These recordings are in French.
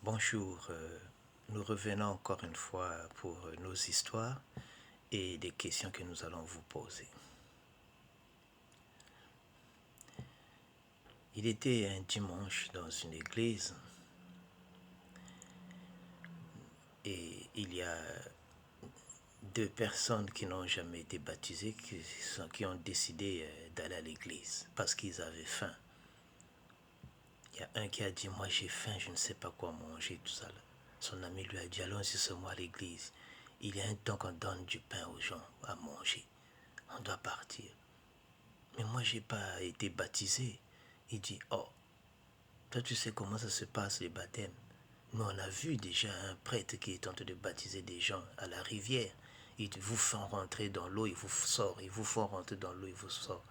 Bonjour, nous revenons encore une fois pour nos histoires et des questions que nous allons vous poser. Il était un dimanche dans une église et il y a deux personnes qui n'ont jamais été baptisées qui ont décidé d'aller à l'église parce qu'ils avaient faim. Il y a un qui a dit, moi j'ai faim, je ne sais pas quoi manger, tout ça. Son ami lui a dit, allons-y seulement à l'église. Il y a un temps qu'on donne du pain aux gens à manger. On doit partir. Mais moi, je n'ai pas été baptisé. Il dit, oh, toi, tu sais comment ça se passe, les baptêmes. Nous, on a vu déjà un prêtre qui est en train de baptiser des gens à la rivière. Ils vous font rentrer dans l'eau, ils vous sortent. Ils vous font rentrer dans l'eau, ils vous sortent.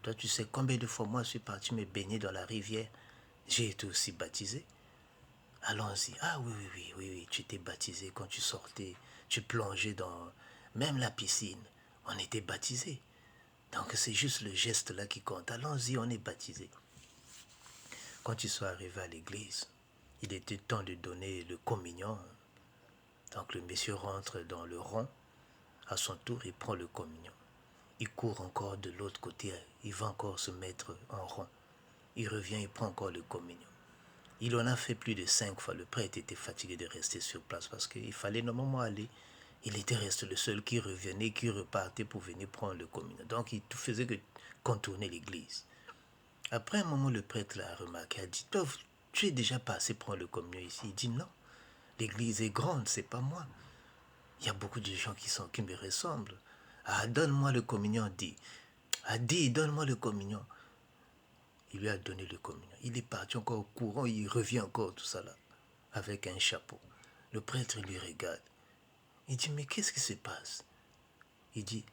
Toi, tu sais combien de fois moi, je suis parti me baigner dans la rivière. J'ai été aussi baptisé. Allons-y. Ah oui, tu étais baptisé quand tu sortais. Tu plongeais dans même la piscine. On était baptisé. Donc c'est juste le geste là qui compte. Allons-y, on est baptisé. Quand ils sont arrivés à l'église, il était temps de donner le communion. Donc le monsieur rentre dans le rond. À son tour, il prend le communion. Il court encore de l'autre côté. Il va encore se mettre en rond. Il revient, il prend encore le communion. Il en a fait plus de 5 fois. Le prêtre était fatigué de rester sur place parce qu'il fallait normalement aller. Il était resté le seul qui revenait, qui repartait pour venir prendre le communion. Donc il ne faisait que contourner l'église. Après un moment, le prêtre l'a remarqué, a dit, tu es déjà passé prendre le communion ici. Il dit, non, l'église est grande, c'est pas moi. Il y a beaucoup de gens qui me ressemblent. Ah, donne-moi le communion, dit. Ah, dit, donne-moi le communion. Il lui a donné le communion. Il est parti encore au courant, il revient encore, tout ça là, avec un chapeau. Le prêtre lui regarde. Il dit, mais qu'est-ce qui se passe? Il dit,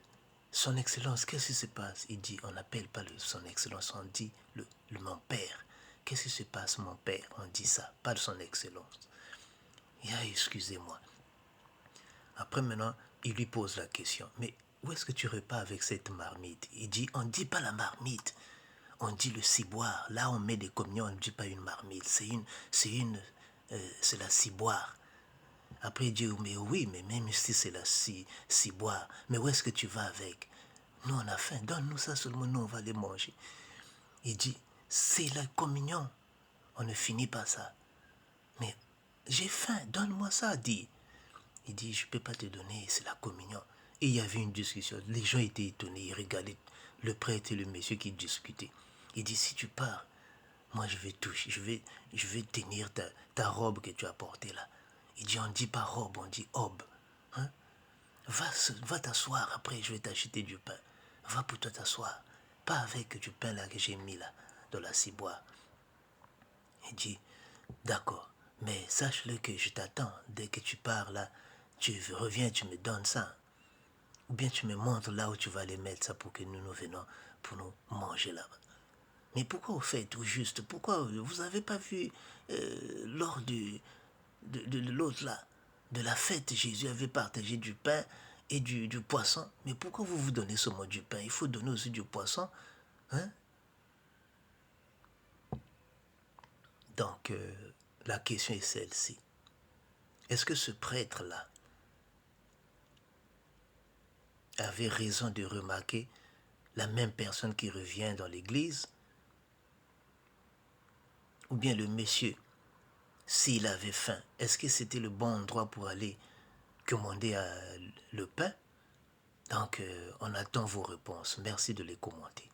son Excellence, qu'est-ce qui se passe? Il dit, on n'appelle pas son Excellence, on dit mon Père. Qu'est-ce qui se passe, mon Père? On dit ça, pas de son Excellence. Il dit, excusez-moi. Après, maintenant, il lui pose la question, mais où est-ce que tu repars avec cette marmite? Il dit, on ne dit pas la marmite, on dit le ciboire. Là, on met des communions, on ne dit pas une marmite, c'est la ciboire. Après, il dit, mais oui, mais même si c'est la ciboire, mais où est-ce que tu vas avec? Nous, on a faim, donne-nous ça seulement, nous, on va les manger. Il dit, c'est la communion, on ne finit pas ça. Mais j'ai faim, donne-moi ça, dit. Il dit, je ne peux pas te donner, c'est la communion. Et il y avait une discussion, les gens étaient étonnés, ils regardaient le prêtre et le monsieur qui discutaient. Il dit, si tu pars, moi je vais toucher, je vais tenir ta robe que tu as portée là. Il dit, on ne dit pas robe, on dit aube. Hein? Va t'asseoir, après je vais t'acheter du pain. Va pour toi t'asseoir. Pas avec du pain là que j'ai mis là, dans la ciboire. Il dit, d'accord, mais sache-le que je t'attends. Dès que tu pars là, tu reviens, tu me donnes ça. Ou bien tu me montres là où tu vas les mettre ça pour que nous venons pour nous manger là-bas. Mais pourquoi vous faites tout juste? Pourquoi vous n'avez pas vu lors de l'autre là, de la fête, Jésus avait partagé du pain et du poisson. Mais pourquoi vous vous donnez seulement du pain? Il faut donner aussi du poisson. Hein? Donc, la question est celle-ci. Est-ce que ce prêtre-là avait raison de remarquer la même personne qui revient dans l'église? Ou bien le monsieur, s'il avait faim, est-ce que c'était le bon endroit pour aller commander le pain? Donc, on attend vos réponses. Merci de les commenter.